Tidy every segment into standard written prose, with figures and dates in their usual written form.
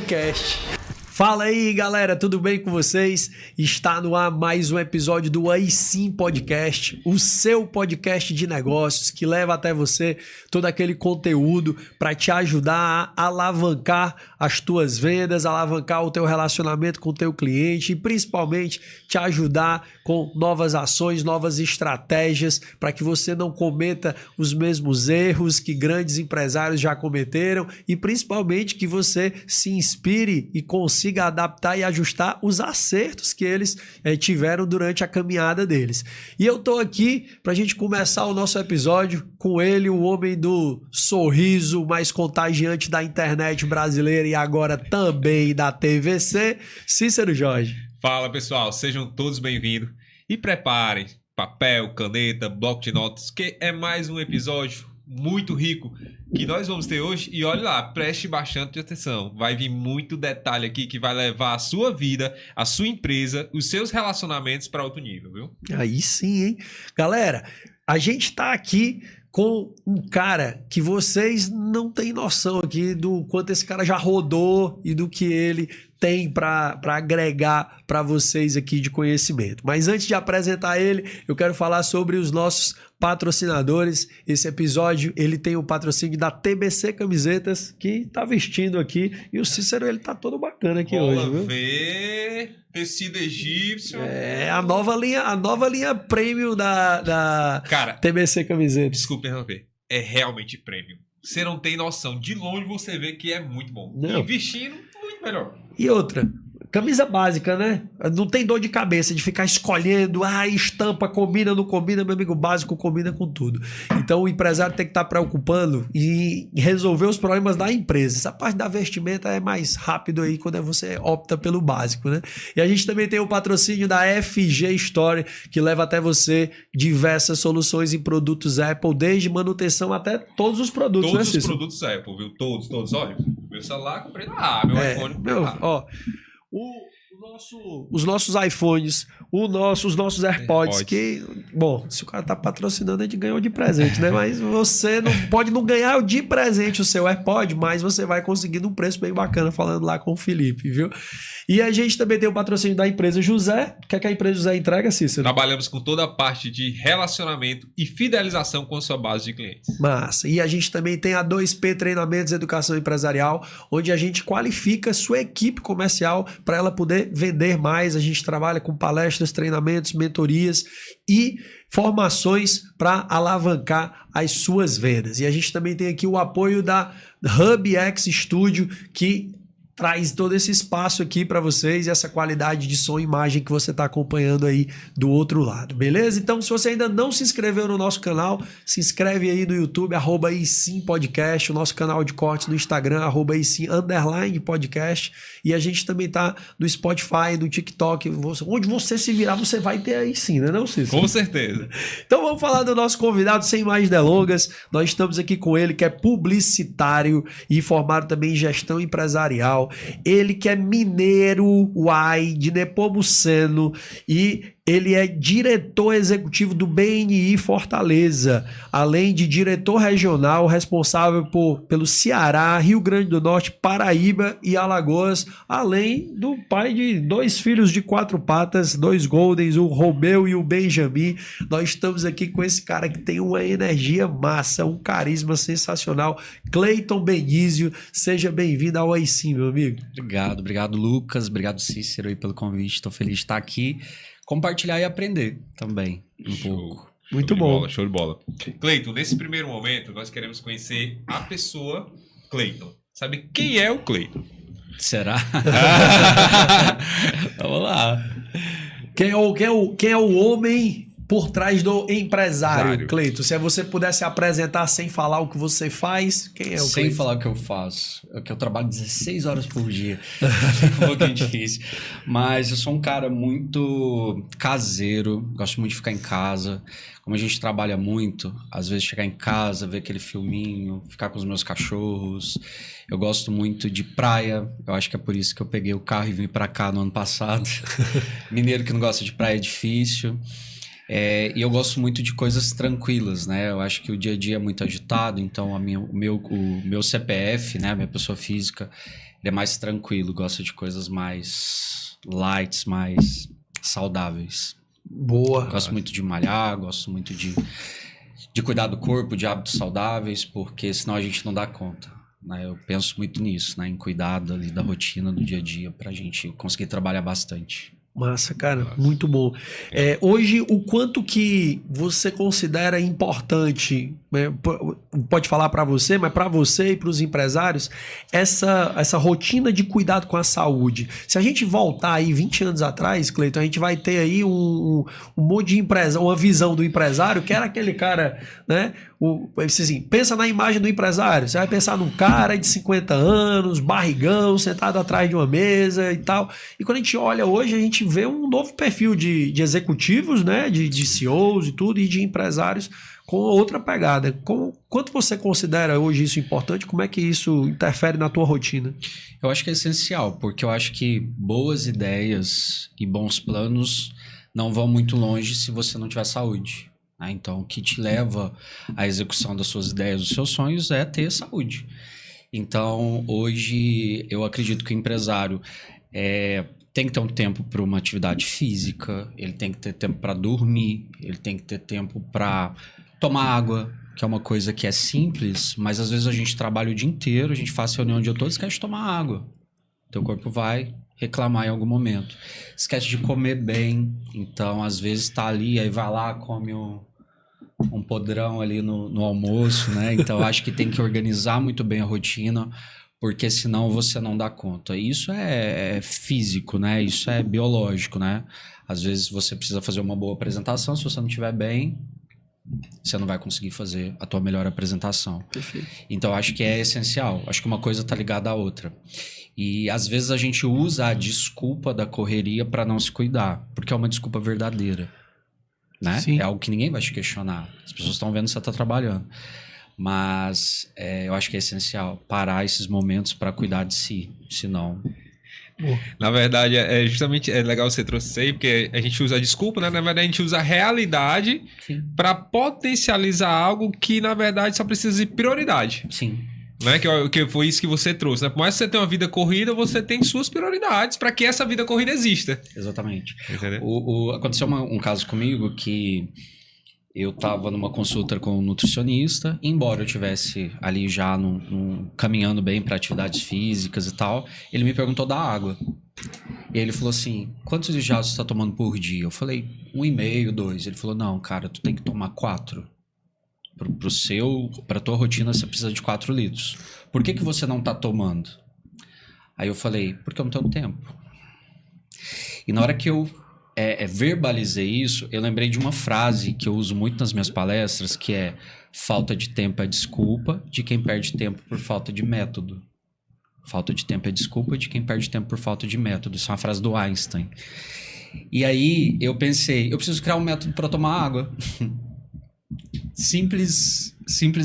Podcast. Fala aí, galera, tudo bem com vocês? Está no ar mais um episódio do Aí Sim Podcast, o seu podcast de negócios que leva até você todo aquele conteúdo para te ajudar a alavancar as tuas vendas, alavancar o teu relacionamento com o teu cliente e principalmente te ajudar com novas ações, novas estratégias para que você não cometa os mesmos erros que grandes empresários já cometeram e principalmente que você se inspire e consiga adaptar e ajustar os acertos que eles tiveram durante a caminhada deles. E eu tô aqui pra gente começar o nosso episódio com ele, o homem do sorriso mais contagiante da internet brasileira e agora também da TVC, Cícero Jorge. Fala, pessoal, sejam todos bem-vindos e preparem papel, caneta, bloco de notas, que é mais um episódio muito rico que nós vamos ter hoje. E olha lá, preste bastante atenção, vai vir muito detalhe aqui que vai levar a sua vida, a sua empresa, os seus relacionamentos para outro nível, viu? Aí sim, hein? Galera, a gente tá aqui com um cara que vocês não têm noção aqui do quanto esse cara já rodou e do que ele tem para agregar para vocês aqui de conhecimento. Mas antes de apresentar ele, eu quero falar sobre os nossos patrocinadores. Esse episódio ele tem o patrocínio da TBC Camisetas, que tá vestindo aqui, e o Cícero ele tá todo bacana aqui hoje, viu? Ver tecido egípcio. É a nova linha premium da Cara, TBC Camisetas. desculpa interromper, é realmente premium. Você não tem noção, de longe você vê que é muito bom. Não. E vestindo, muito melhor. E outra, camisa básica, né? Não tem dor de cabeça de ficar escolhendo, estampa, combina, não combina, meu amigo, básico combina com tudo. Então o empresário tem que estar preocupando em resolver os problemas da empresa. Essa parte da vestimenta é mais rápido aí quando você opta pelo básico, né? E a gente também tem o patrocínio da FG Store, que leva até você diversas soluções em produtos Apple, desde manutenção até todos os produtos, Todos né, os produtos Apple, viu? Todos. Olha, meu celular comprei lá, meu iPhone comprei lá. Ó, os nossos iPhones, os nossos AirPods, que, bom, se o cara tá patrocinando, a gente ganhou de presente, né? Mas você não pode não ganhar de presente o seu AirPod, mas você vai conseguir num preço bem bacana, falando lá com o Felipe, viu? E a gente também tem o patrocínio da empresa José. O que é que a empresa José entrega, Cícero? Trabalhamos com toda a parte de relacionamento e fidelização com a sua base de clientes. Massa. E a gente também tem a 2P Treinamentos e Educação Empresarial, onde a gente qualifica sua equipe comercial para ela poder vender mais. A gente trabalha com palestras, treinamentos, mentorias e formações para alavancar as suas vendas. E a gente também tem aqui o apoio da HubX Studio, que traz todo esse espaço aqui para vocês e essa qualidade de som e imagem que você está acompanhando aí do outro lado, beleza? Então, se você ainda não se inscreveu no nosso canal, se inscreve aí no YouTube, @ISimPodcast, o nosso canal de cortes no Instagram, @ISim_podcast, e a gente também tá no Spotify, no TikTok, onde você se virar, você vai ter aí sim, né, não, Cícero? Com certeza. Então vamos falar do nosso convidado sem mais delongas. Nós estamos aqui com ele, que é publicitário e formado também em gestão empresarial. Ele que é mineiro, de Nepomuceno, e ele é diretor executivo do BNI Fortaleza, além de diretor regional responsável pelo Ceará, Rio Grande do Norte, Paraíba e Alagoas, além do pai de 2 filhos de 4 patas, 2 Goldens, o Romeu e o Benjamin. Nós estamos aqui com esse cara que tem uma energia massa, um carisma sensacional, Cleiton Benício. Seja bem-vindo ao Aí Sim, meu amigo. Obrigado Lucas, obrigado Cícero aí pelo convite, estou feliz de estar aqui, compartilhar e aprender também um pouco. Muito bom. Show de bola. Cleiton, nesse primeiro momento, nós queremos conhecer a pessoa Cleiton. Sabe quem é o Cleiton? Será? Vamos lá. Quem é o homem por trás do empresário, Cleiton? Se você pudesse apresentar sem falar o que você faz, quem é o Cleiton? Sem falar o que eu faço, é que eu trabalho 16 horas por dia. Fica um pouquinho difícil. Mas eu sou um cara muito caseiro, gosto muito de ficar em casa. Como a gente trabalha muito, às vezes chegar em casa, ver aquele filminho, ficar com os meus cachorros. Eu gosto muito de praia, eu acho que é por isso que eu peguei o carro e vim pra cá no ano passado. Mineiro que não gosta de praia é difícil. E eu gosto muito de coisas tranquilas, né? Eu acho que o dia a dia é muito agitado, então o meu CPF, né, a minha pessoa física, Ele é mais tranquilo, gosta de coisas mais light, mais saudáveis. Boa. Gosto muito de malhar, gosto muito de cuidar do corpo, de hábitos saudáveis, porque senão a gente não dá conta, né? Eu penso muito nisso, né? Em cuidar ali da rotina do dia a dia pra gente conseguir trabalhar bastante. Massa, cara, muito bom. Hoje, o quanto que você considera importante, né, pode falar para você, mas para você e para os empresários, essa rotina de cuidado com a saúde. Se a gente voltar aí 20 anos atrás, Cleiton, a gente vai ter aí um monte de empresa, uma visão do empresário que era aquele cara, né? Assim, pensa na imagem do empresário, você vai pensar num cara de 50 anos, barrigão, sentado atrás de uma mesa e tal. E quando a gente olha hoje, a gente vê um novo perfil de executivos, né? De CEOs e tudo, e de empresários com outra pegada. Quanto você considera hoje isso importante? Como é que isso interfere na tua rotina? Eu acho que é essencial, porque eu acho que boas ideias e bons planos não vão muito longe se você não tiver saúde. Então, o que te leva à execução das suas ideias, dos seus sonhos, é ter saúde. Então, hoje, eu acredito que o empresário tem que ter um tempo para uma atividade física, ele tem que ter tempo para dormir, ele tem que ter tempo para tomar água, que é uma coisa que é simples, mas às vezes a gente trabalha o dia inteiro, a gente faz reunião o dia todo e esquece de tomar água. Teu corpo vai reclamar em algum momento. Esquece de comer bem, então às vezes tá ali, aí vai lá, come um podrão ali no almoço, né? Então acho que tem que organizar muito bem a rotina, porque senão você não dá conta. Isso é físico, né? Isso é biológico, né? Às vezes você precisa fazer uma boa apresentação, se você não estiver bem, você não vai conseguir fazer a tua melhor apresentação. Perfeito. Então acho que é essencial. Acho que uma coisa tá ligada à outra. E às vezes a gente usa a desculpa da correria para não se cuidar, porque é uma desculpa verdadeira, né? Sim. É algo que ninguém vai te questionar. As pessoas estão vendo que você está trabalhando. Mas eu acho que é essencial parar esses momentos para cuidar de si. Senão... Na verdade, justamente legal você trouxe isso aí, porque a gente usa a desculpa, né? Na verdade, a gente usa a realidade para potencializar algo que, na verdade, só precisa de prioridade. Sim. Né? Que foi isso que você trouxe, né? Por mais que você tenha uma vida corrida, você tem suas prioridades para que essa vida corrida exista. Exatamente. Entendeu? Aconteceu um caso comigo que eu estava numa consulta com um nutricionista, embora eu estivesse ali já caminhando bem para atividades físicas e tal, ele me perguntou da água. E ele falou assim, quantos jatos você está tomando por dia? Eu falei, 1,5, 2. Ele falou, não, cara, tu tem que tomar 4. Para tua rotina você precisa de 4 litros. Por que você não tá tomando? Aí eu falei, porque eu não tenho tempo. E na hora que eu verbalizei isso, eu lembrei de uma frase que eu uso muito nas minhas palestras, que é: falta de tempo é desculpa de quem perde tempo por falta de método. Falta de tempo é desculpa de quem perde tempo por falta de método. Isso é uma frase do Einstein. E aí eu pensei, eu preciso criar um método para tomar água. Simples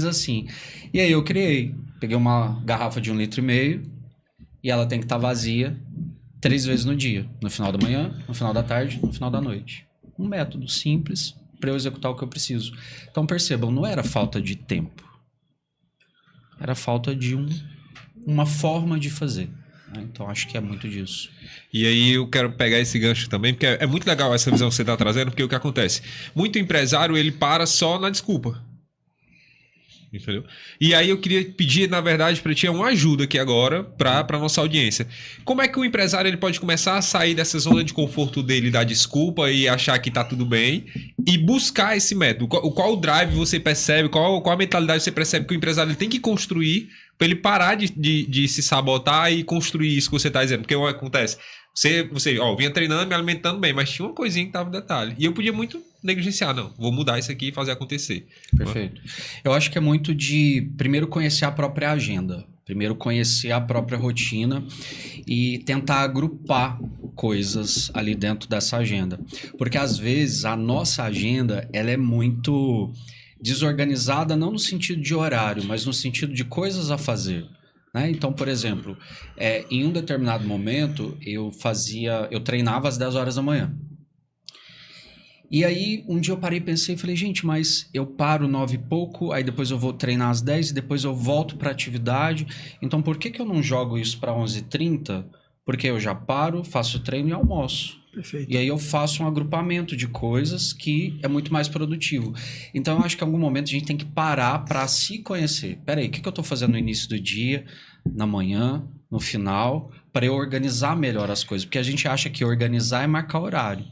assim. E aí eu peguei uma garrafa de 1,5 litro e ela tem que estar vazia 3 vezes no dia. No final da manhã, no final da tarde, no final da noite. Um método simples para eu executar o que eu preciso. Então percebam, não era falta de tempo. Era falta de uma forma de fazer. Então acho que é muito disso. E aí eu quero pegar esse gancho também, porque é muito legal essa visão que você está trazendo, porque o que acontece? Muito empresário, ele para só na desculpa. Entendeu? E aí eu queria pedir, na verdade, para ti uma ajuda aqui agora para nossa audiência. Como é que o empresário ele pode começar a sair dessa zona de conforto dele, da desculpa e achar que tá tudo bem e buscar esse método? Qual o drive você percebe, qual a mentalidade você percebe que o empresário ele tem que construir para ele parar de se sabotar e construir isso que você está dizendo? Porque o que acontece? Você vinha treinando, me alimentando bem, mas tinha uma coisinha que estava no detalhe. E eu podia muito negligenciar. Não, vou mudar isso aqui e fazer acontecer. Perfeito. Eu acho que é muito de, primeiro, conhecer a própria agenda. Primeiro, conhecer a própria rotina e tentar agrupar coisas ali dentro dessa agenda. Porque, às vezes, a nossa agenda ela é muito desorganizada, não no sentido de horário, mas no sentido de coisas a fazer. Né? Então, por exemplo, em um determinado momento, eu treinava às 10 horas da manhã. E aí, um dia eu parei e pensei, falei, gente, mas eu paro 9 e pouco, aí depois eu vou treinar às 10 e depois eu volto para atividade. Então, por que eu não jogo isso para 11h30? Porque eu já paro, faço treino e almoço. Perfeito. E aí eu faço um agrupamento de coisas que é muito mais produtivo. Então, eu acho que em algum momento a gente tem que parar para se conhecer. Peraí, o que eu estou fazendo no início do dia, na manhã, no final, para eu organizar melhor as coisas? Porque a gente acha que organizar é marcar horário.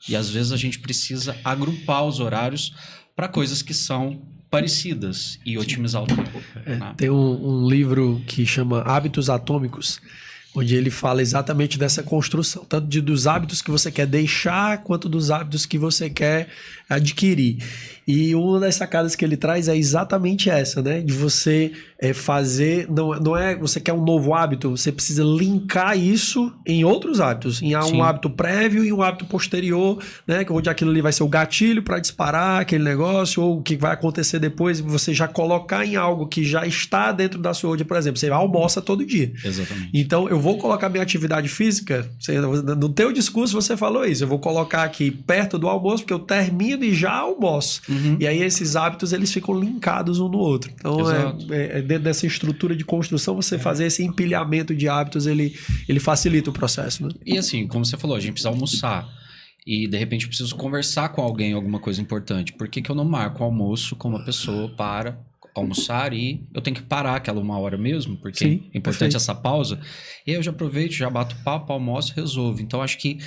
E às vezes a gente precisa agrupar os horários para coisas que são parecidas e otimizar o tempo. Né? Tem um livro que chama Hábitos Atômicos, onde ele fala exatamente dessa construção, tanto dos hábitos que você quer deixar, quanto dos hábitos que você quer adquirir. E uma das sacadas que ele traz é exatamente essa, né? De você fazer... Não é você quer um novo hábito, você precisa linkar isso em outros hábitos. Em um hábito prévio e um hábito posterior, né? Onde aquilo ali vai ser o gatilho para disparar aquele negócio, ou o que vai acontecer depois, você já colocar em algo que já está dentro da sua rotina. Por exemplo, você almoça todo dia. Exatamente. Então, eu vou colocar minha atividade física, no teu discurso você falou isso, eu vou colocar aqui perto do almoço, porque eu termino e já almoço. E aí esses hábitos, eles ficam linkados um no outro. Então, dentro dessa estrutura de construção, você fazer esse empilhamento de hábitos, ele facilita o processo, né? E assim, como você falou, a gente precisa almoçar. E de repente eu preciso conversar com alguém alguma coisa importante. Por que eu não marco o almoço com uma pessoa para almoçar e eu tenho que parar aquela 1 hora mesmo, porque Sim, é importante essa pausa. E aí eu já aproveito, já bato papo, almoço, resolvo. Então acho que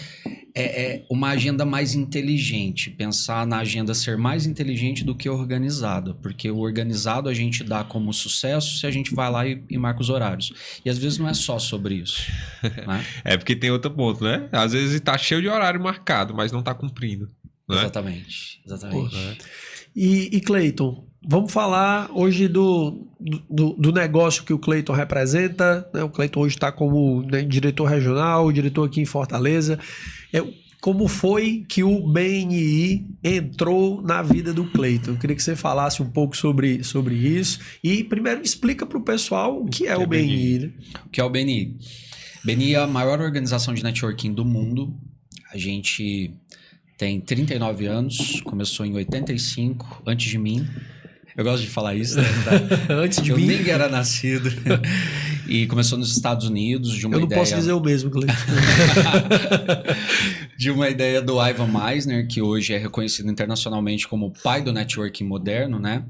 é uma agenda mais inteligente, pensar na agenda ser mais inteligente do que organizada, porque o organizado a gente dá como sucesso se a gente vai lá e marca os horários. E às vezes não é só sobre isso. Né? É porque tem outro ponto, né? Às vezes tá cheio de horário marcado, mas não tá cumprindo. Né? Exatamente. E Cleiton, vamos falar hoje do negócio que o Cleiton representa, né? O Cleiton hoje está como, né, diretor regional, diretor aqui em Fortaleza. Como foi que o BNI entrou na vida do Cleiton? Eu queria que você falasse um pouco sobre isso. E primeiro explica para o pessoal o que é o BNI. Né? O que é o BNI? BNI é a maior organização de networking do mundo. A gente tem 39 anos, começou em 85, antes de mim. Eu gosto de falar isso, né? Antes de mim? Eu nem era nascido. E começou nos Estados Unidos de uma ideia... Eu não posso dizer o mesmo, Cleiton. De uma ideia do Ivan Misner, que hoje é reconhecido internacionalmente como o pai do networking moderno, né?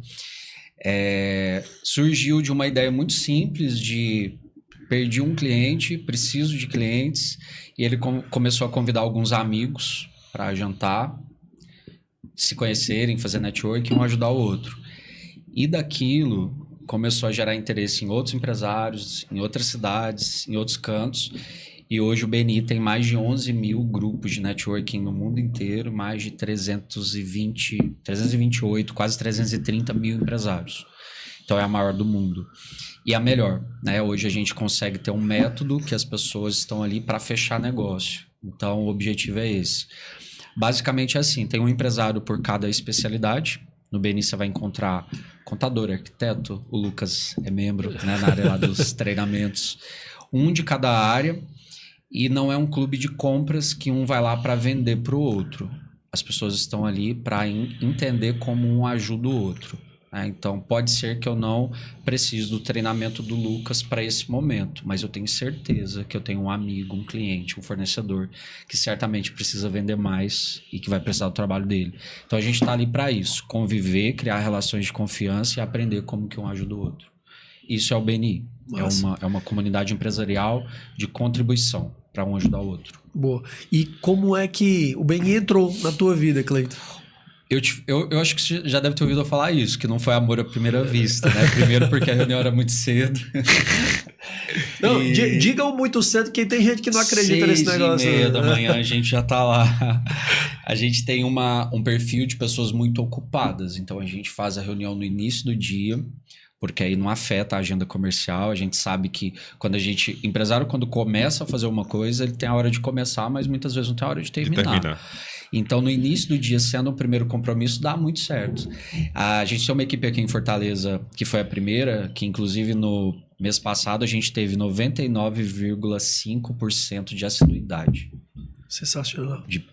Surgiu de uma ideia muito simples de... Perdi um cliente, preciso de clientes. E ele começou a convidar alguns amigos para jantar, se conhecerem, fazer networking, um ajudar o outro. E daquilo começou a gerar interesse em outros empresários, em outras cidades, em outros cantos. E hoje o BNI tem mais de 11 mil grupos de networking no mundo inteiro, mais de 328, quase 330 mil empresários. Então é a maior do mundo. E a melhor, né? Hoje a gente consegue ter um método que as pessoas estão ali para fechar negócio. Então o objetivo é esse. Basicamente é assim, tem um empresário por cada especialidade. No BNI você vai encontrar contador, arquiteto, o Lucas é membro, né, na área lá dos treinamentos. Um de cada área, e não é um clube de compras que um vai lá para vender para o outro. As pessoas estão ali para entender como um ajuda o outro. Né? Então pode ser que eu não precise do treinamento do Lucas para esse momento, mas eu tenho certeza que eu tenho um amigo, um cliente, um fornecedor que certamente precisa vender mais e que vai precisar do trabalho dele. Então a gente está ali para isso, conviver, criar relações de confiança e aprender como que um ajuda o outro. Isso é o BNI, é uma comunidade empresarial de contribuição para um ajudar o outro. Boa. E como é que o BNI entrou na tua vida, Cleiton? Eu acho que você já deve ter ouvido eu falar isso, que não foi amor à primeira vista, né? Primeiro porque a reunião era muito cedo. Não, digam muito cedo, que tem gente que não acredita nesse negócio. 6:30 da manhã a gente já tá lá. A gente tem um perfil de pessoas muito ocupadas, então a gente faz a reunião no início do dia, porque aí não afeta a agenda comercial. A gente sabe que empresário quando começa a fazer uma coisa, ele tem a hora de começar, mas muitas vezes não tem a hora de terminar. Então, no início do dia, sendo um primeiro compromisso, dá muito certo. A gente tem uma equipe aqui em Fortaleza, que foi a primeira, que inclusive no mês passado a gente teve 99,5% de assiduidade. Sensacional. De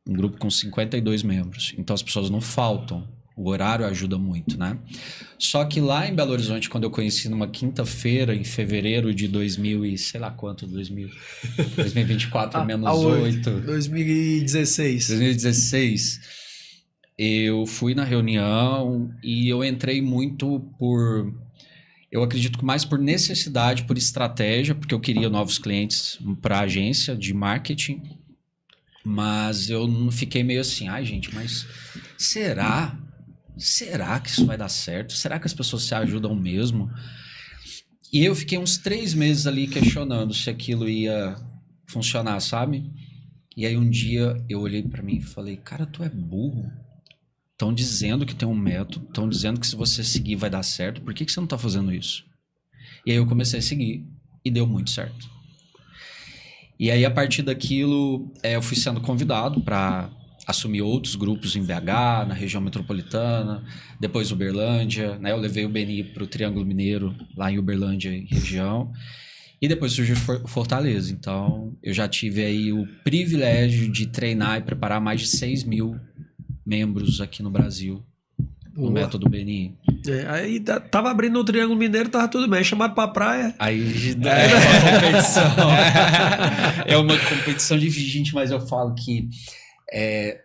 Um grupo com 52 membros. Então as pessoas não faltam. O horário ajuda muito, né? Só que lá em Belo Horizonte, quando eu conheci numa quinta-feira, em fevereiro de 2000 e sei lá quanto, 2024 menos 8. 2016. 2016. Eu fui na reunião e eu entrei muito por... Eu acredito que mais por necessidade, por estratégia, porque eu queria novos clientes para a agência de marketing. Mas eu fiquei meio assim, ai gente, mas será que isso vai dar certo? Será que as pessoas se ajudam mesmo? E eu fiquei uns 3 meses ali questionando se aquilo ia funcionar, sabe? E aí um dia eu olhei pra mim e falei, cara, tu é burro. Estão dizendo que tem um método, estão dizendo que se você seguir vai dar certo, por que você não tá fazendo isso? E aí eu comecei a seguir e deu muito certo. E aí a partir daquilo eu fui sendo convidado para assumir outros grupos em BH, na região metropolitana, depois Uberlândia, né? Eu levei o BNI para o Triângulo Mineiro, lá em Uberlândia e região, e depois surgiu Fortaleza. Então, eu já tive aí o privilégio de treinar e preparar mais de 6 mil membros aqui no Brasil, no método BNI. Aí tava abrindo no Triângulo Mineiro, tava tudo bem, chamado pra praia. Aí é uma competição. É uma competição de gente, mas eu falo que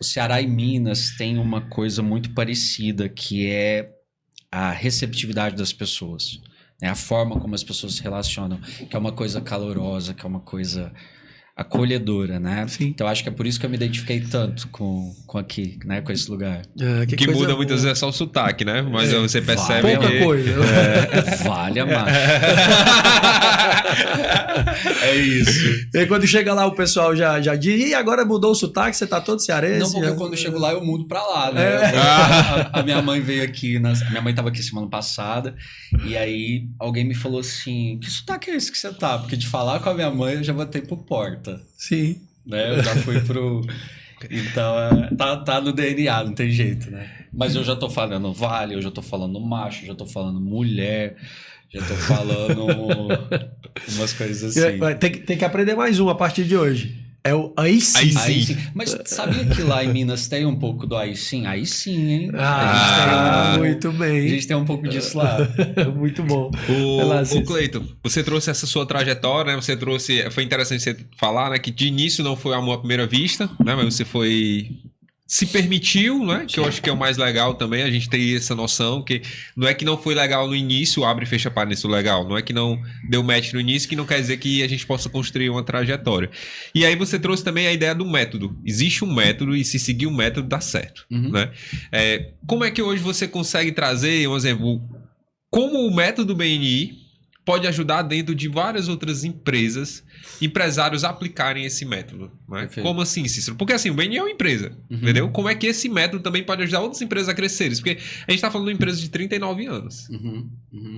o Ceará e Minas tem uma coisa muito parecida, que é a receptividade das pessoas, né? A forma como as pessoas se relacionam, que é uma coisa calorosa, que é uma coisa acolhedora, né? Sim. Então acho que é por isso que eu me identifiquei tanto com aqui, né? Com esse lugar. Que muda boa. muitas vezes é só o sotaque, né? Mas você percebe Vale, Pouca que... coisa. Vale a mais. É isso. E aí, quando chega lá, o pessoal já diz, e agora mudou o sotaque, você tá todo cearense? Não, porque quando eu chego lá, eu mudo pra lá, né? A minha mãe veio aqui, minha mãe tava aqui semana passada, e aí alguém me falou assim, que sotaque é esse que você tá? Porque de falar com a minha mãe, eu já botei pro porta, Sim. né? Eu já fui pro... Então, tá no DNA, não tem jeito, né? Mas eu já tô falando vale, eu já tô falando macho, já tô falando mulher, já tô falando umas coisas assim. Tem que aprender mais um a partir de hoje. É o aí sim. Aí sim. Mas sabia que lá em Minas tem um pouco do aí sim? Aí sim, hein? Muito A bem. gente tem um pouco disso lá. Muito bom. O Cleiton, você trouxe essa sua trajetória, né? Foi interessante você falar, né? Que de início não foi amor à primeira vista, né? Mas você se permitiu, né? Que eu acho que é o mais legal também, a gente ter essa noção, que não é que não foi legal no início, abre e fecha parênteses legal, não é que não deu match no início, que não quer dizer que a gente possa construir uma trajetória. E aí você trouxe também a ideia do método. Existe um método e se seguir o método dá certo, né? Como é que hoje você consegue trazer, um exemplo, como o método BNI pode ajudar dentro de várias outras empresários aplicarem esse método, né? Como assim, Cícero? Porque assim, o BNI é uma empresa, entendeu? Como é que esse método também pode ajudar outras empresas a crescerem? Porque a gente está falando de uma empresa de 39 anos,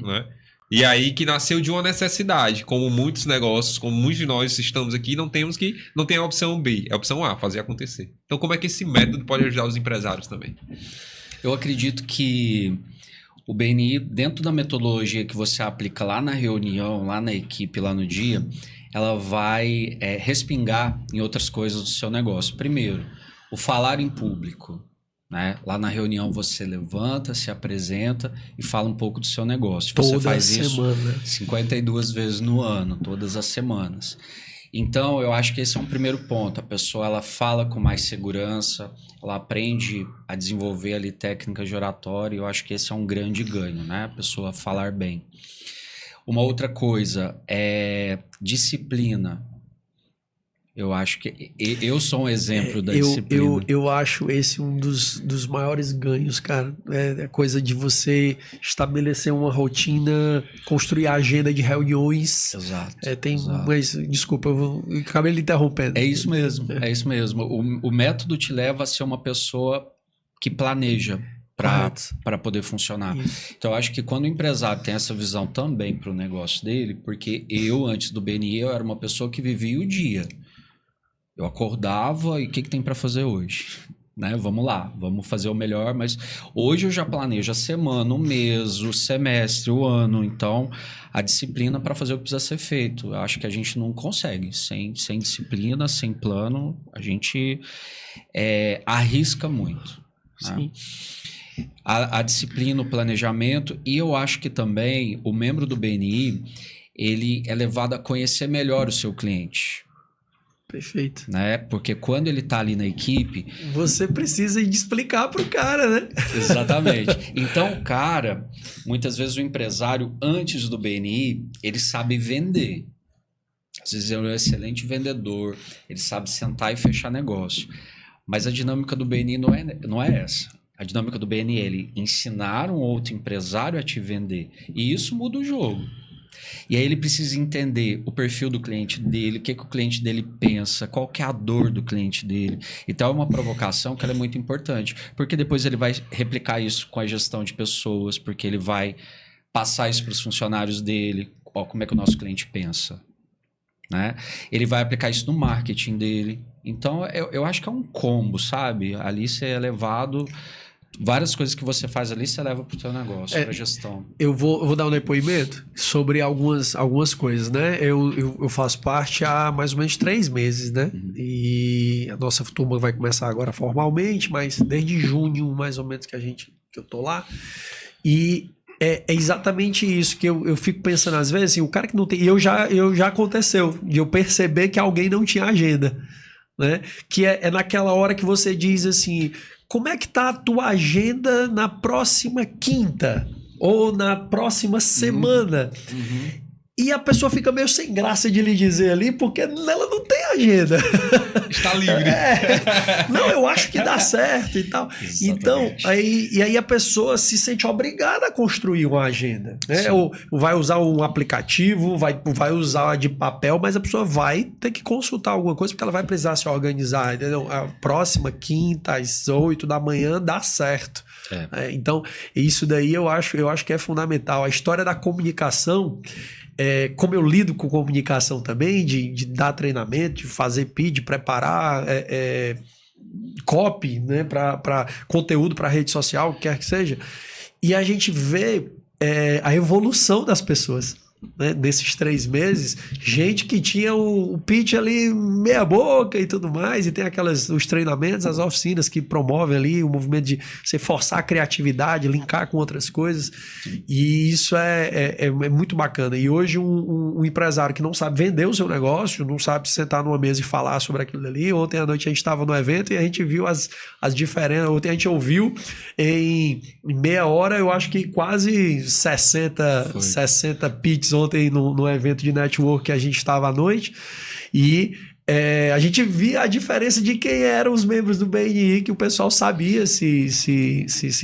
né? E aí que nasceu de uma necessidade, como muitos negócios, como muitos de nós estamos aqui, não tem a opção B, é a opção A, fazer acontecer. Então como é que esse método pode ajudar os empresários também? Eu acredito que o BNI, dentro da metodologia que você aplica lá na reunião, lá na equipe, lá no dia, ela vai respingar em outras coisas do seu negócio. Primeiro, o falar em público, né? Lá na reunião você levanta, se apresenta e fala um pouco do seu negócio. Você faz isso 52 vezes no ano, todas as semanas. Então, eu acho que esse é um primeiro ponto. A pessoa ela fala com mais segurança, ela aprende a desenvolver ali técnicas de oratória. Eu acho que esse é um grande ganho, né? A pessoa falar bem. Uma outra coisa é disciplina. Eu acho que eu sou um exemplo da disciplina. Eu acho esse um dos maiores ganhos, cara. É coisa de você estabelecer uma rotina, construir a agenda de reuniões. Exato. Exato. Mas, desculpa, eu acabei lhe interrompendo. É isso mesmo, é isso mesmo. O método te leva a ser uma pessoa que planeja para poder funcionar. Isso. Então, eu acho que quando o empresário tem essa visão também para o negócio dele, porque eu, antes do BNI, eu era uma pessoa que vivia o dia. Eu acordava e o que tem para fazer hoje? né? Vamos lá, vamos fazer o melhor, mas hoje eu já planejo a semana, o mês, o semestre, o ano, então a disciplina para fazer o que precisa ser feito. Eu acho que a gente não consegue, sem disciplina, sem plano, a gente arrisca muito. Né? A disciplina, o planejamento, e eu acho que também o membro do BNI, ele é levado a conhecer melhor o seu cliente. Perfeito. Né? Porque quando ele está ali na equipe... Você precisa de explicar para o cara, né? Exatamente. Então, o cara, muitas vezes o empresário, antes do BNI, ele sabe vender. Às vezes ele é um excelente vendedor, ele sabe sentar e fechar negócio. Mas a dinâmica do BNI não é essa. A dinâmica do BNI é ele ensinar um outro empresário a te vender. E isso muda o jogo. E aí ele precisa entender o perfil do cliente dele, o que o cliente dele pensa, qual que é a dor do cliente dele. Então é uma provocação que ela é muito importante, porque depois ele vai replicar isso com a gestão de pessoas, porque ele vai passar isso para os funcionários dele, ó, como é que o nosso cliente pensa. Né? Ele vai aplicar isso no marketing dele. Então eu acho que é um combo, sabe? Ali você é levado... Várias coisas que você faz ali, você leva para o seu negócio, para a gestão. Eu vou dar um depoimento sobre algumas coisas, né? Eu faço parte há mais ou menos 3 meses, né? Uhum. E a nossa turma vai começar agora formalmente, mas desde junho, mais ou menos, que eu tô lá. E é exatamente isso que eu fico pensando às vezes, assim, o cara que não tem... já aconteceu, de eu perceber que alguém não tinha agenda, né? Que é naquela hora que você diz assim... Como é que tá a tua agenda na próxima quinta? Ou na próxima semana? Uhum. E a pessoa fica meio sem graça de lhe dizer ali, porque ela não tem agenda. Está livre. Não, eu acho que dá certo e tal. Exatamente. Então, aí a pessoa se sente obrigada a construir uma agenda. Né? Ou vai usar um aplicativo, vai usar de papel, mas a pessoa vai ter que consultar alguma coisa, porque ela vai precisar se organizar. Entendeu? A próxima quinta, às 8 da manhã, dá certo. Então, isso daí eu acho que é fundamental. A história da comunicação... como eu lido com comunicação também, de dar treinamento, de fazer pitch, de preparar copy, né, para conteúdo para rede social, o que quer que seja, e a gente vê a evolução das pessoas. Né, nesses 3 meses, gente que tinha o pitch ali meia boca e tudo mais, e tem os treinamentos, as oficinas que promovem ali o movimento de você forçar a criatividade, linkar com outras coisas, e isso é muito bacana. E hoje um empresário que não sabe vender o seu negócio, não sabe sentar numa mesa e falar sobre aquilo ali. Ontem à noite a gente estava no evento e a gente viu as diferenças. Ontem a gente ouviu em meia hora, eu acho que quase 60 pitches ontem no evento de network que a gente estava à noite, e a gente via a diferença de quem eram os membros do BNI, que o pessoal sabia se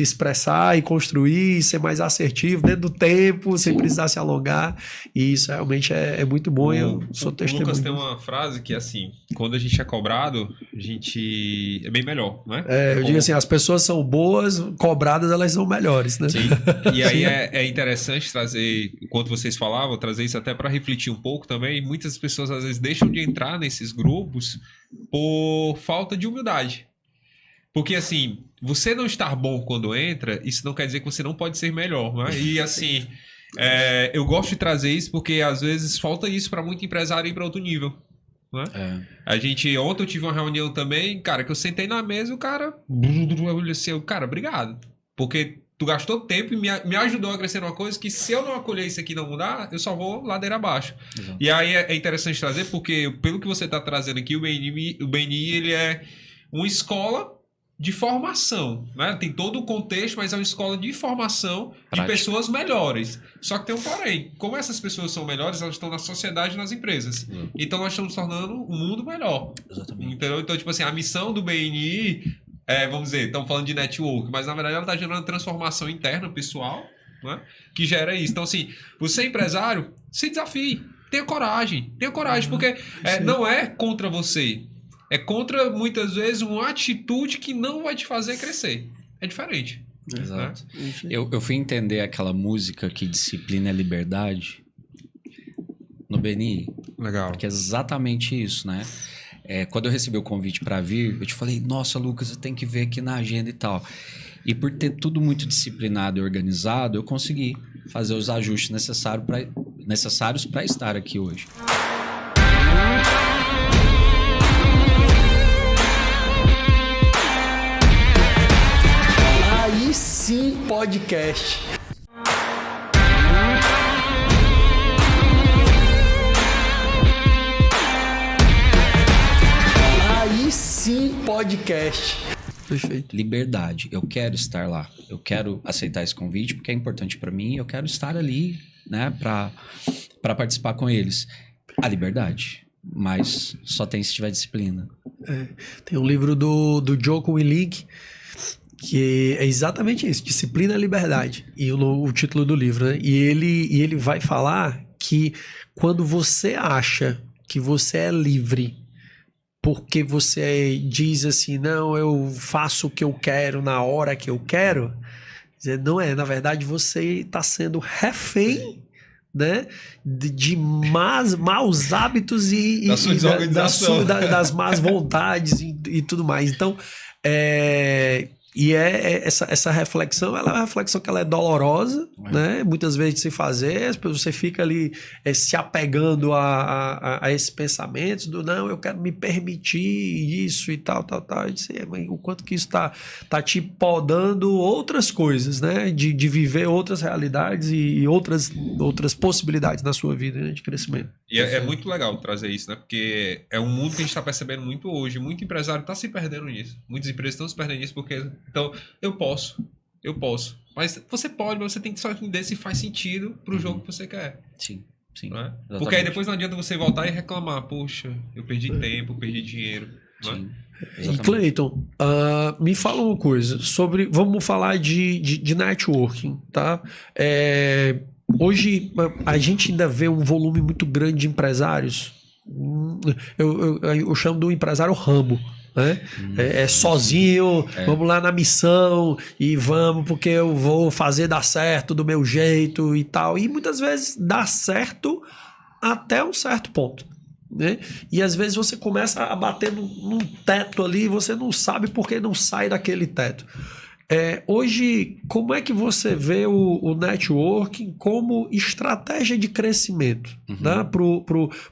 expressar e construir, e ser mais assertivo dentro do tempo, sem precisar se alongar, e isso realmente é muito bom. Eu sou testemunho. O Lucas tem uma frase que é assim, quando a gente é cobrado, a gente é bem melhor, né? Eu digo assim, as pessoas são boas, cobradas elas são melhores, né? Sim. E aí é interessante trazer, enquanto vocês falavam, trazer isso até para refletir um pouco também. Muitas pessoas às vezes deixam de entrar nesses grupos por falta de humildade. Porque assim, você não estar bom quando entra, isso não quer dizer que você não pode ser melhor, né? E assim, eu gosto de trazer isso porque às vezes falta isso para muito empresário ir para outro nível. Né? Ontem eu tive uma reunião também, cara, que eu sentei na mesa e o cara, cara, obrigado. Porque tu gastou tempo e me ajudou a crescer numa coisa que, se eu não acolher isso aqui e não mudar, eu só vou ladeira abaixo. Exato. E aí é interessante trazer, porque pelo que você está trazendo aqui, o BNI ele é uma escola de formação. Né? Tem todo o contexto, mas é uma escola de formação de pessoas melhores. Só que tem um porém. Como essas pessoas são melhores, elas estão na sociedade e nas empresas. Então nós estamos tornando o mundo melhor. Exatamente. Então, tipo assim, a missão do BNI... vamos dizer, estamos falando de network, mas na verdade ela está gerando transformação interna, pessoal, né, que gera isso. Então, assim, você é empresário, se desafie, tenha coragem, porque não é contra você, é contra, muitas vezes, uma atitude que não vai te fazer crescer. É diferente. Exato. Né? Eu fui entender aquela música que disciplina é liberdade no BNI. Legal. Porque é exatamente isso, né? Quando eu recebi o convite para vir, eu te falei, nossa, Lucas, eu tenho que ver aqui na agenda e tal. E por ter tudo muito disciplinado e organizado, eu consegui fazer os ajustes necessários para estar aqui hoje. Aí sim, podcast. Aí sim, podcast. Perfeito. Liberdade. Eu quero estar lá. Eu quero aceitar esse convite porque é importante para mim. Eu quero estar ali, né, para participar com eles. A liberdade. Mas só tem se tiver disciplina. Tem um livro do Jocko Willink que é exatamente isso, disciplina e liberdade, e o título do livro, né? E ele vai falar que quando você acha que você é livre porque você diz assim, não, eu faço o que eu quero na hora que eu quero, não é, na verdade você está sendo refém, né, de maus hábitos e da sua desorganização, das más vontades e tudo mais. Então, essa reflexão, ela é uma reflexão que ela é dolorosa, né? Muitas vezes de se fazer, você fica ali se apegando a esses pensamentos do não, eu quero me permitir isso e tal. Eu disse, o quanto que isso tá te podando outras coisas, né? De viver outras realidades e outras possibilidades na sua vida, né? De crescimento. E é muito legal trazer isso, né? Porque é um mundo que a gente está percebendo muito hoje. Muito empresário está se perdendo nisso. Muitas empresas estão se perdendo nisso porque... Então, eu posso. Mas você pode, mas você tem que só entender se faz sentido pro jogo que você quer. Sim. Não é? Porque aí depois não adianta você voltar e reclamar. Poxa, eu perdi tempo, perdi dinheiro. Não é? Sim. E Cleiton, me fala uma coisa sobre... Vamos falar de networking, tá? Hoje a gente ainda vê um volume muito grande de empresários. Eu chamo do empresário Rambo, né? Sozinho, vamos lá na missão e vamos porque eu vou fazer dar certo do meu jeito e tal. E muitas vezes dá certo até um certo ponto, né? E às vezes você começa a bater num teto ali e você não sabe por que não sai daquele teto. Hoje, como é que você vê o networking como estratégia de crescimento, né?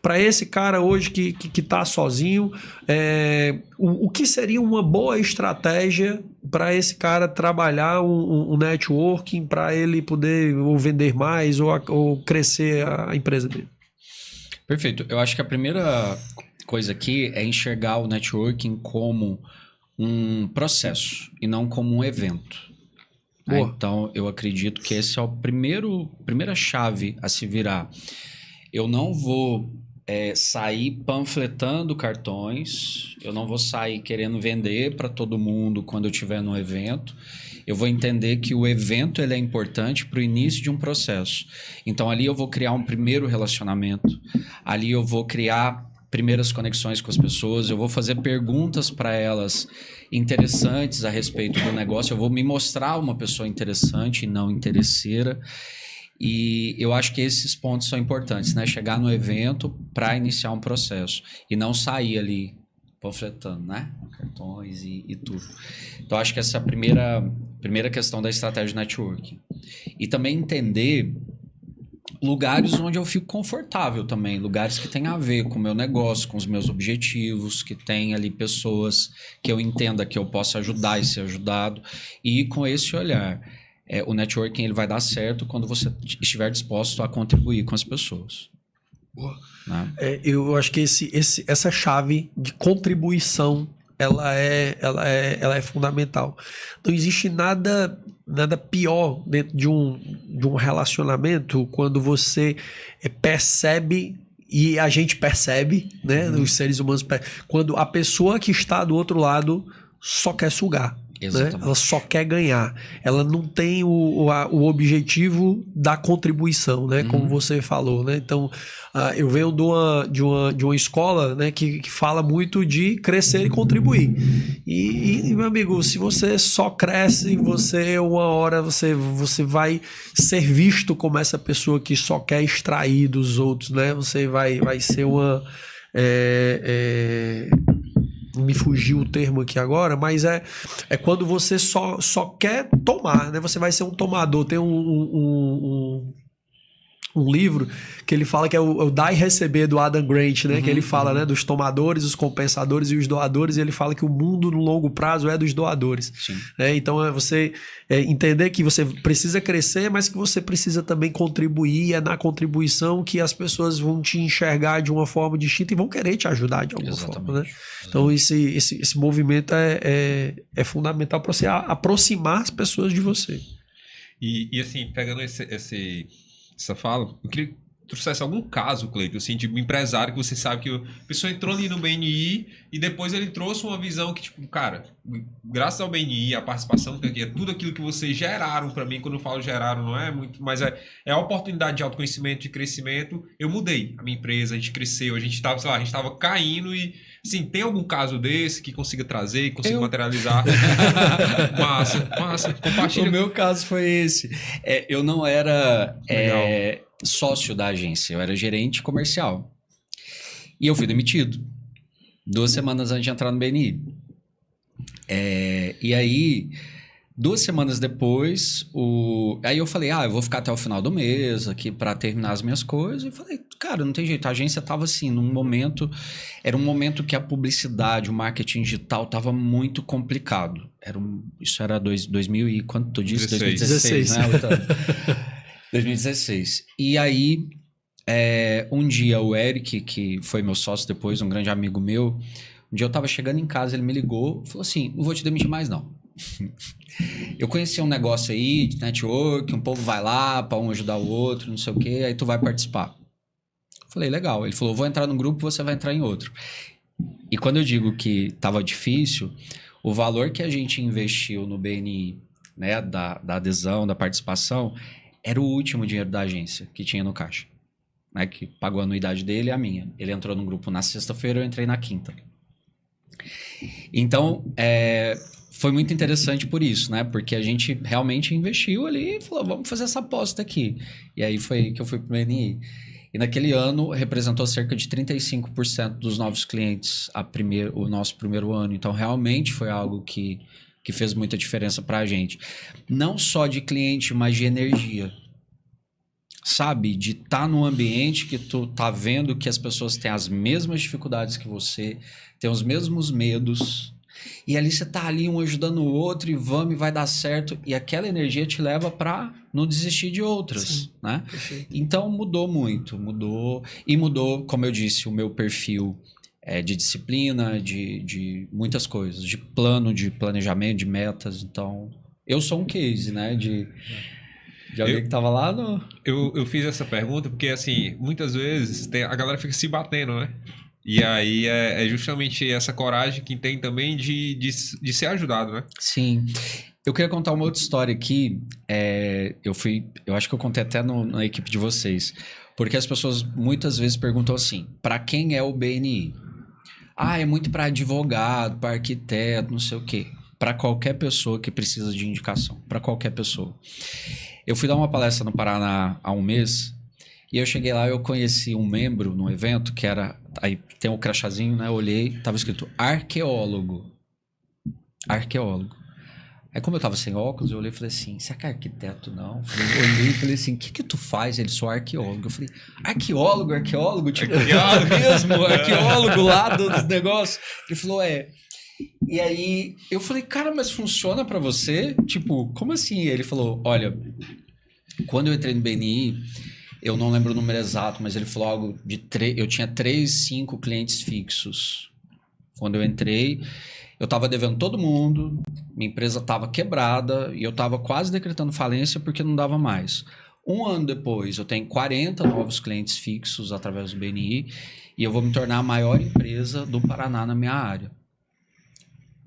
Para esse cara hoje que está sozinho, o que seria uma boa estratégia para esse cara trabalhar um networking para ele poder ou vender mais ou crescer a empresa dele? Perfeito. Eu acho que a primeira coisa aqui é enxergar o networking como um processo e não como um evento. Então, eu acredito que esse é o primeira chave a se virar. Eu não vou sair panfletando cartões, eu não vou sair querendo vender para todo mundo quando eu estiver no evento. Eu vou entender que o evento ele é importante para o início de um processo. Então, ali eu vou criar um primeiro relacionamento, ali eu vou criar primeiras conexões com as pessoas, eu vou fazer perguntas para elas interessantes a respeito do negócio, eu vou me mostrar uma pessoa interessante e não interesseira, e eu acho que esses pontos são importantes, né? Chegar no evento para iniciar um processo e não sair ali panfletando, né? Cartões e tudo. Então, acho que essa é a primeira questão da estratégia de networking. E também entender lugares onde eu fico confortável também, lugares que tem a ver com o meu negócio, com os meus objetivos, que tem ali pessoas que eu entenda que eu possa ajudar e ser ajudado, e com esse olhar, o networking ele vai dar certo quando você estiver disposto a contribuir com as pessoas. Boa. Né? Eu acho que essa chave de contribuição ela é fundamental. Não existe nada pior dentro de um relacionamento quando você percebe, e a gente percebe, né? Os seres humanos quando a pessoa que está do outro lado só quer sugar. Né? Ela só quer ganhar. Ela não tem o objetivo da contribuição, né? Como você falou, né? Então, eu venho de uma escola, né? que fala muito de crescer e contribuir. E, meu amigo, se você só cresce, uma hora você vai ser visto como essa pessoa que só quer extrair dos outros, né? Você vai ser me fugiu o termo aqui agora, mas é quando você só quer tomar, né? Você vai ser um tomador. Tem um livro que ele fala que é o Dar e Receber, do Adam Grant, né? Que ele fala, né, dos tomadores, os compensadores e os doadores, e ele fala que o mundo no longo prazo é dos doadores. Então é você entender que você precisa crescer, mas que você precisa também contribuir, é na contribuição que as pessoas vão te enxergar de uma forma distinta e vão querer te ajudar de alguma forma, né? Então esse movimento é fundamental para você aproximar as pessoas de você. E assim, pegando essa fala, eu queria que trouxesse algum caso, Cleiton, assim, de um empresário que você sabe que a pessoa entrou ali no BNI e depois ele trouxe uma visão que, tipo, cara, graças ao BNI, a participação que é tudo aquilo que vocês geraram para mim, quando eu falo geraram, não é muito, mas é a oportunidade de autoconhecimento, de crescimento, eu mudei a minha empresa, a gente cresceu, a gente estava caindo e, assim, tem algum caso desse que consiga trazer, que consiga materializar? Massa, compartilha. O meu caso foi esse. Eu não era sócio da agência, eu era gerente comercial. E eu fui demitido 2 semanas antes de entrar no BNI. E aí, 2 semanas depois, aí eu falei, eu vou ficar até o final do mês aqui para terminar as minhas coisas. E falei, cara, não tem jeito. A agência tava assim, era um momento que a publicidade, o marketing digital tava muito complicado. Isso era 2000 e quanto tu disse? 2016, né? 2016. E aí, um dia o Eric, que foi meu sócio depois, um grande amigo meu, um dia eu tava chegando em casa, ele me ligou, falou assim, não vou te demitir mais não. Eu conheci um negócio aí de network, um povo vai lá para um ajudar o outro, não sei o que, aí tu vai participar. Falei, legal. Ele falou, vou entrar num grupo, você vai entrar em outro. E quando eu digo que tava difícil, o valor que a gente investiu no BNI, né, da adesão, da participação, era o último dinheiro da agência que tinha no caixa, né, que pagou a anuidade dele e a minha. Ele entrou no grupo na sexta-feira, eu entrei na quinta. Então, foi muito interessante por isso, né? Porque a gente realmente investiu ali e falou, vamos fazer essa aposta aqui. E aí foi que eu fui pro BNI. E naquele ano representou cerca de 35% dos novos clientes o nosso primeiro ano. Então, realmente foi algo que fez muita diferença para a gente. Não só de cliente, mas de energia. Sabe? De estar num ambiente que tu tá vendo que as pessoas têm as mesmas dificuldades que você, têm os mesmos medos. E ali você tá ali um ajudando o outro e vamos e vai dar certo. E aquela energia te leva para não desistir de outras, sim, né? Perfeito. Então mudou muito, E mudou, como eu disse, o meu perfil de disciplina, de muitas coisas, de plano, de planejamento, de metas. Então, eu sou um case, né? De alguém que tava lá no... Eu fiz essa pergunta porque, assim, muitas vezes a galera fica se batendo, né? E aí é justamente essa coragem que tem também de ser ajudado, né? Sim. Eu queria contar uma outra história aqui. Eu acho que eu contei até na equipe de vocês. Porque as pessoas muitas vezes perguntam assim, para quem é o BNI? É muito para advogado, para arquiteto, não sei o quê. Para qualquer pessoa que precisa de indicação. Para qualquer pessoa. Eu fui dar uma palestra no Paraná há um mês. E eu cheguei lá e eu conheci um membro no evento que era... Aí tem um crachazinho, né? Eu olhei, tava escrito arqueólogo. Arqueólogo. Aí como eu tava sem óculos, eu olhei e falei assim, você é arquiteto? Não. Eu olhei e falei assim, o que tu faz? Ele, sou arqueólogo. Eu falei, arqueólogo? Tipo, arqueólogo lá dos negócios. Ele falou, E aí eu falei, cara, mas funciona pra você? Tipo, como assim? Ele falou, olha, quando eu entrei no BNI... Eu não lembro o número exato, mas ele falou algo de... Eu tinha 5 clientes fixos. Quando eu entrei, eu estava devendo todo mundo, minha empresa estava quebrada e eu estava quase decretando falência porque não dava mais. 1 ano depois, eu tenho 40 novos clientes fixos através do BNI e eu vou me tornar a maior empresa do Paraná na minha área.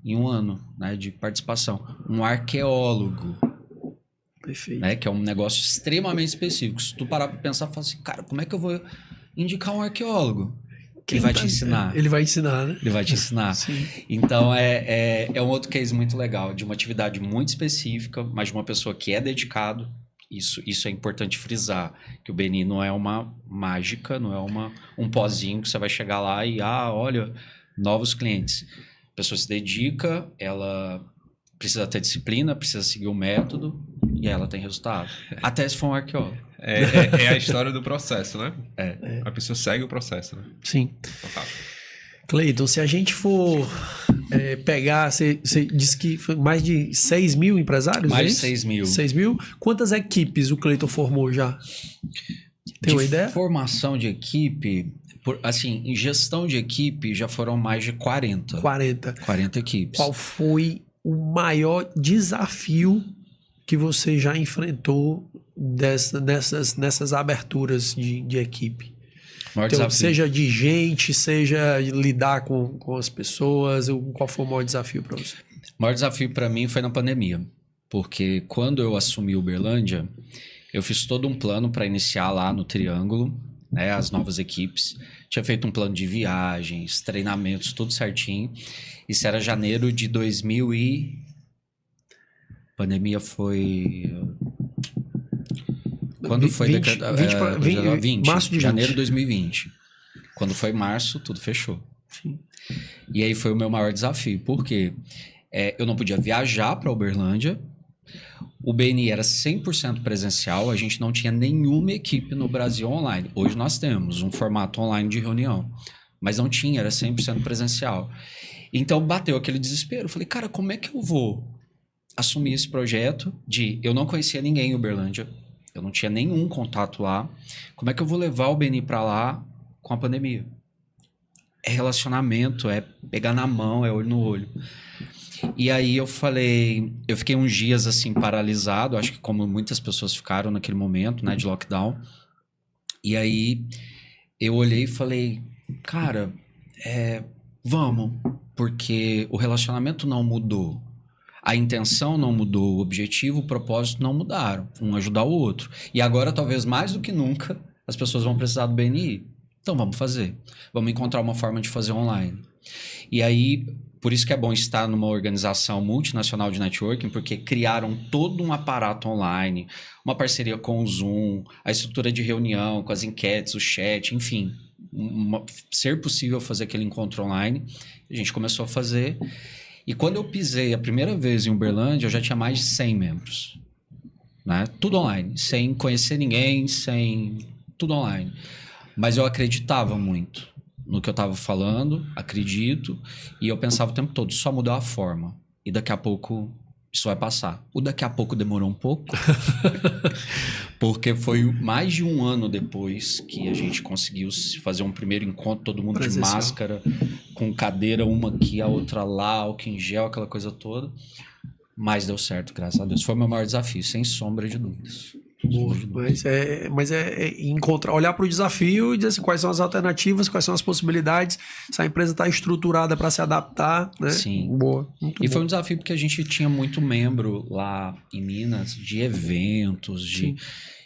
Em 1 ano, né, de participação. Um arqueólogo. Perfeito. Né, que é um negócio extremamente específico. Se tu parar para pensar, fala assim, cara, como é que eu vou indicar um arqueólogo? Ele vai te ensinar. Ele vai ensinar, né? Ele vai te ensinar. Sim. Então, é um outro case muito legal, de uma atividade muito específica, mas de uma pessoa que é dedicado, Isso é importante frisar, que o BNI não é uma mágica, não é um pozinho que você vai chegar lá e, olha, novos clientes. A pessoa se dedica, ela precisa ter disciplina, precisa seguir o método e ela tem resultado. Até se for um arqueólogo. É a história do processo, né? É. A pessoa segue o processo, né? Sim. Fantástico. Cleiton, se a gente for pegar, você disse que foi mais de 6 mil empresários? Mais é de isso? 6 mil. 6 mil? Quantas equipes o Cleiton formou já? Tem uma ideia? Formação de equipe, assim, em gestão de equipe já foram mais de 40. 40 equipes. Qual foi o maior desafio que você já enfrentou nessas aberturas de equipe? Maior Então, desafio. seja de gente, seja lidar com as pessoas, qual foi o maior desafio para você? O maior desafio para mim foi na pandemia, porque quando eu assumi Uberlândia, eu fiz todo um plano para iniciar lá no Triângulo, né, as novas equipes. Tinha feito um plano de viagens, treinamentos, tudo certinho. Isso era janeiro de 2000 e... Pandemia foi... Quando foi... 20, março de janeiro 20. de 2020. Quando foi março, tudo fechou. Sim. E aí foi o meu maior desafio, porque eu não podia viajar para Uberlândia, o BNI era 100% presencial, a gente não tinha nenhuma equipe no Brasil online. Hoje nós temos um formato online de reunião, mas não tinha, era 100% presencial. Então bateu aquele desespero, eu falei, cara, como é que eu vou assumir esse projeto eu não conhecia ninguém em Uberlândia, eu não tinha nenhum contato lá, como é que eu vou levar o BNI para lá com a pandemia? É relacionamento, é pegar na mão, é olho no olho. E aí eu fiquei uns dias assim paralisado, acho que como muitas pessoas ficaram naquele momento, né, de lockdown. E aí eu olhei e falei, cara, vamos, porque o relacionamento não mudou. A intenção não mudou, o objetivo, o propósito não mudaram. Um ajudar o outro. E agora, talvez mais do que nunca, as pessoas vão precisar do BNI. Então vamos fazer. Vamos encontrar uma forma de fazer online. E aí, por isso que é bom estar numa organização multinacional de networking, porque criaram todo um aparato online, uma parceria com o Zoom, a estrutura de reunião, com as enquetes, o chat, enfim. Ser possível fazer aquele encontro online. A gente começou a fazer. E quando eu pisei a primeira vez em Uberlândia, eu já tinha mais de 100 membros. Né? Tudo online, sem conhecer ninguém, tudo online. Mas eu acreditava muito no que eu estava falando, acredito, e eu pensava o tempo todo, só mudou a forma. E daqui a pouco isso vai passar. O daqui a pouco demorou um pouco, porque foi mais de um ano depois que a gente conseguiu fazer um primeiro encontro, todo mundo de máscara, com cadeira, uma aqui, a outra lá, álcool em gel, aquela coisa toda. Mas deu certo, graças a Deus. Foi o meu maior desafio, sem sombra de dúvidas. Boa, mas encontrar, olhar para o desafio e dizer assim, quais são as alternativas, quais são as possibilidades, se a empresa está estruturada para se adaptar, né? Sim. Boa. Muito e bom. foi um desafio porque a gente tinha muito membro lá em Minas de eventos,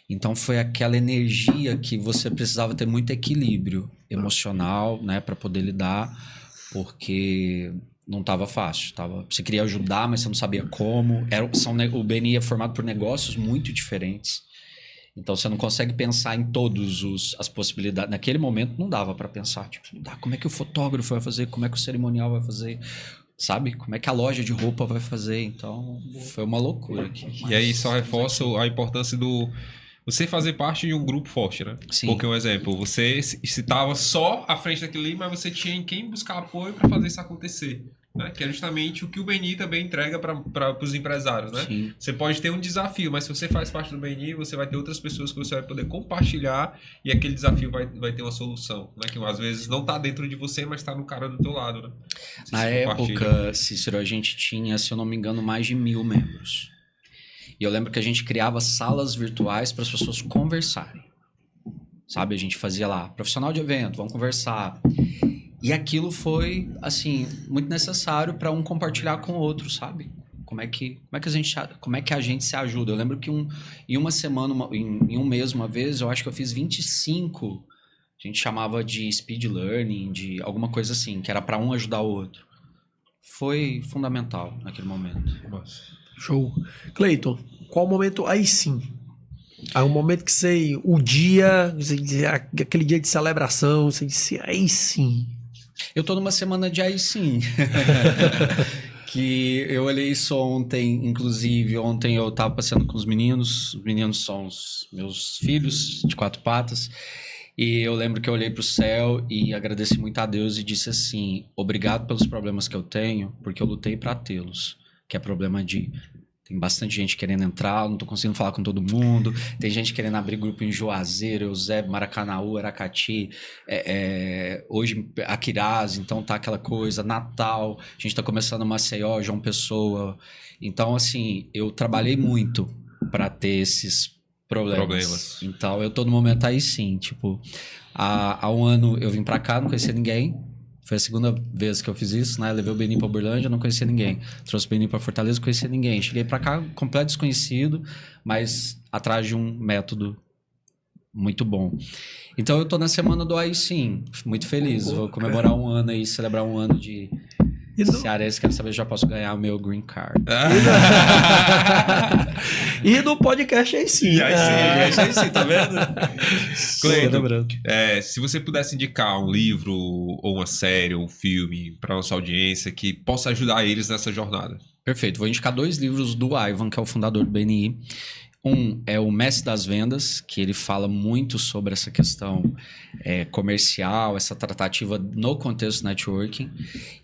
então foi aquela energia que você precisava ter muito equilíbrio emocional, né, para poder lidar, porque não estava fácil. Você queria ajudar, mas você não sabia como. O BNI é formado por negócios muito diferentes. Então você não consegue pensar em todas as possibilidades. Naquele momento não dava para pensar. Tipo, como é que o fotógrafo vai fazer? Como é que o cerimonial vai fazer? Sabe? Como é que a loja de roupa vai fazer? Então foi uma loucura aqui. E aí só reforça a importância do... Você fazer parte de um grupo forte, né? Sim. Porque, um exemplo, você estava só à frente daquilo ali, mas você tinha em quem buscar apoio para fazer isso acontecer. Né? Que é justamente o que o BNI também entrega para os empresários, né? Sim. Você pode ter um desafio, mas se você faz parte do BNI, você vai ter outras pessoas que você vai poder compartilhar e aquele desafio vai ter uma solução. Né? Que às vezes não está dentro de você, mas está no cara do teu lado, né? Na época, Cícero, a gente tinha, se eu não me engano, mais de 1000 membros. E eu lembro que a gente criava salas virtuais para as pessoas conversarem. Sabe? A gente fazia lá, profissional de evento, vamos conversar. E aquilo foi, assim, muito necessário para um compartilhar com o outro, sabe? Como é que a gente se ajuda? Eu lembro que em uma semana, em um mês, uma vez, eu acho que eu fiz 25, a gente chamava de speed learning, de alguma coisa assim, que era para um ajudar o outro. Foi fundamental naquele momento. Show. Cleiton, qual o momento aí sim Aí um momento que você, aquele dia de celebração, você disse, aí sim. Eu tô numa semana de aí sim. Que eu olhei isso ontem, inclusive, ontem eu tava passeando com os meninos são os meus filhos de 4 patas, e eu lembro que eu olhei pro céu e agradeci muito a Deus e disse assim, obrigado pelos problemas que eu tenho, porque eu lutei para tê-los, que é problema de... Tem bastante gente querendo entrar, não tô conseguindo falar com todo mundo. Tem gente querendo abrir grupo em Juazeiro, Eusébio, Maracanaú, Aracati. Hoje, Aquiraz, então tá aquela coisa. Natal, a gente tá começando Maceió, João Pessoa. Então, assim, eu trabalhei muito para ter esses problemas. Então, eu tô no momento aí sim. Tipo, há um ano eu vim para cá, não conhecia ninguém. Foi a segunda vez que eu fiz isso, né? Levei o Benin pra Uberlândia, não conhecia ninguém. Trouxe o Benin pra Fortaleza, não conhecia ninguém. Cheguei pra cá, completo desconhecido, mas atrás de um método muito bom. Então eu tô na semana do aí sim, muito feliz. Vou comemorar um ano aí, celebrar um ano de cearense. Quero saber se já posso ganhar o meu green card. E no podcast aí sim. Aí sim, tá vendo? Cleiton, se você pudesse indicar um livro, ou uma série, ou um filme para nossa audiência que possa ajudar eles nessa jornada. Perfeito. Vou indicar 2 livros do Ivan, que é o fundador do BNI. Um é o Mestre das Vendas, que ele fala muito sobre essa questão comercial, essa tratativa no contexto networking.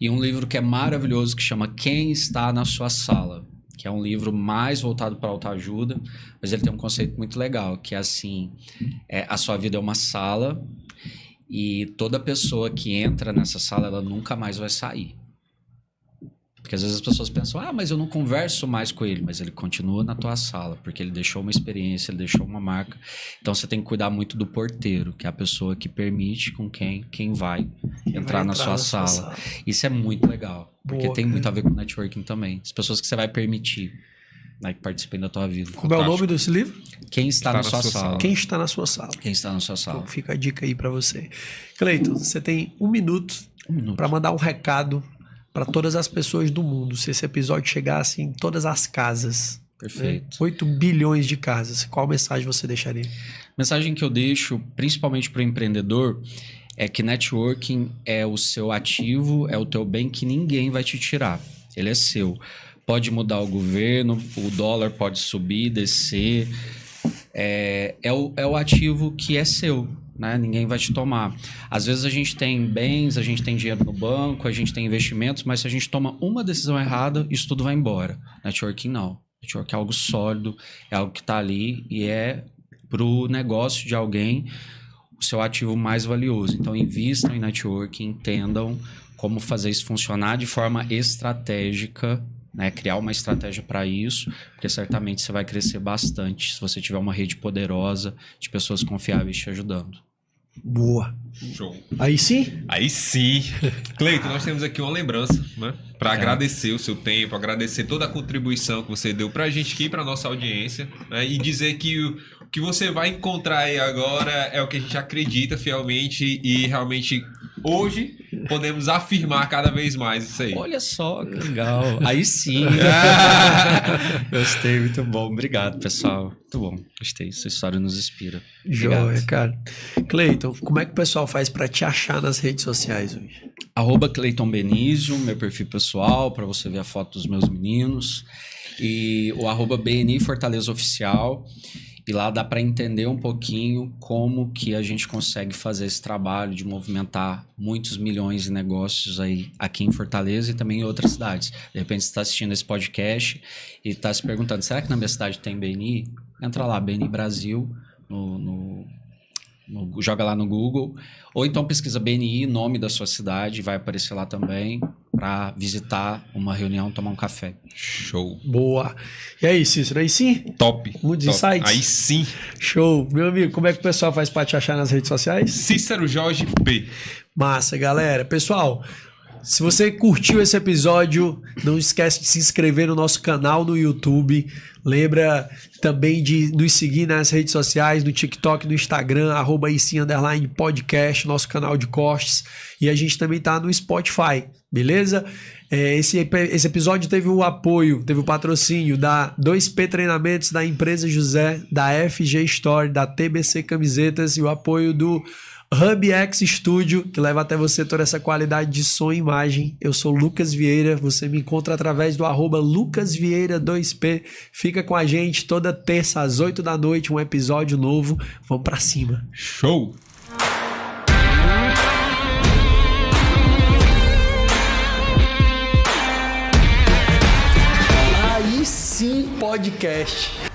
E um livro que é maravilhoso, que chama Quem Está na Sua Sala, que é um livro mais voltado para autoajuda, mas ele tem um conceito muito legal, que é assim, a sua vida é uma sala e toda pessoa que entra nessa sala, ela nunca mais vai sair. Porque às vezes as pessoas pensam, mas eu não converso mais com ele, mas ele continua na tua sala, porque ele deixou uma experiência, ele deixou uma marca. Então você tem que cuidar muito do porteiro, que é a pessoa que permite com quem vai entrar na sua sala. Isso é muito legal, porque tem muito a ver com networking também. As pessoas que você vai permitir, né, que participem da tua vida. Como é o nome desse livro? Quem está na sua sala. Quem está na sua sala. Quem está na sua sala. Então, fica a dica aí para você. Cleiton, você tem um minuto para mandar um recado para todas as pessoas do mundo. Se esse episódio chegasse em todas as casas. Perfeito. 8 bilhões de casas. Qual mensagem você deixaria? A mensagem que eu deixo, principalmente para o empreendedor, é que networking é o seu ativo, é o teu bem que ninguém vai te tirar. Ele é seu. Pode mudar o governo, o dólar pode subir, descer. É o ativo que é seu. Né? Ninguém vai te tomar. Às vezes a gente tem bens, a gente tem dinheiro no banco, a gente tem investimentos, mas se a gente toma uma decisão errada, isso tudo vai embora. Networking não. Networking é algo sólido, é algo que está ali e é para o negócio de alguém o seu ativo mais valioso. Então invistam em networking, entendam como fazer isso funcionar de forma estratégica, né? Criar uma estratégia para isso, porque certamente você vai crescer bastante se você tiver uma rede poderosa de pessoas confiáveis te ajudando. Boa. Show. Aí sim? Aí sim. Cleiton, nós temos aqui uma lembrança, né? Para agradecer o seu tempo, agradecer toda a contribuição que você deu pra gente aqui, pra nossa audiência, né? E dizer que o que você vai encontrar aí agora é o que a gente acredita fielmente e realmente hoje podemos afirmar cada vez mais isso aí. Olha só, que legal. Aí sim. Gostei, muito bom. Obrigado, pessoal. Muito bom. Gostei. Essa história nos inspira. Joia, cara. Cleiton, como é que o pessoal faz para te achar nas redes sociais hoje? @Cleiton Benizio, meu perfil pessoal, para você ver a foto dos meus meninos. E o @BNI Fortaleza Oficial. E lá dá para entender um pouquinho como que a gente consegue fazer esse trabalho de movimentar muitos milhões de negócios aí aqui em Fortaleza e também em outras cidades. De repente você está assistindo esse podcast e está se perguntando, será que na minha cidade tem BNI? Entra lá, BNI Brasil, joga lá no Google, ou então pesquisa BNI, nome da sua cidade, vai aparecer lá também para visitar uma reunião, tomar um café. Show. Boa. E aí, Cícero, aí sim? Top. Muitos top. insights? Aí sim. Show. Meu amigo, como é que o pessoal faz para te achar nas redes sociais? Cícero Jorge P. Massa, galera. Pessoal, Se você curtiu esse episódio, não esquece de se inscrever no nosso canal no YouTube. Lembra também de nos seguir nas redes sociais, no TikTok, no Instagram, @IC_podcast, nosso canal de cortes. E a gente também tá no Spotify, beleza? Esse episódio teve o apoio, teve o patrocínio da 2P Treinamentos, da Empresa José, da FG Store, da TBC Camisetas e o apoio do HubX Studio, que leva até você toda essa qualidade de som e imagem. Eu sou Lucas Vieira, você me encontra através do @LucasVieira2P. Fica com a gente toda terça às 8 da noite, um episódio novo. Vamos pra cima. Show! Aí sim, podcast.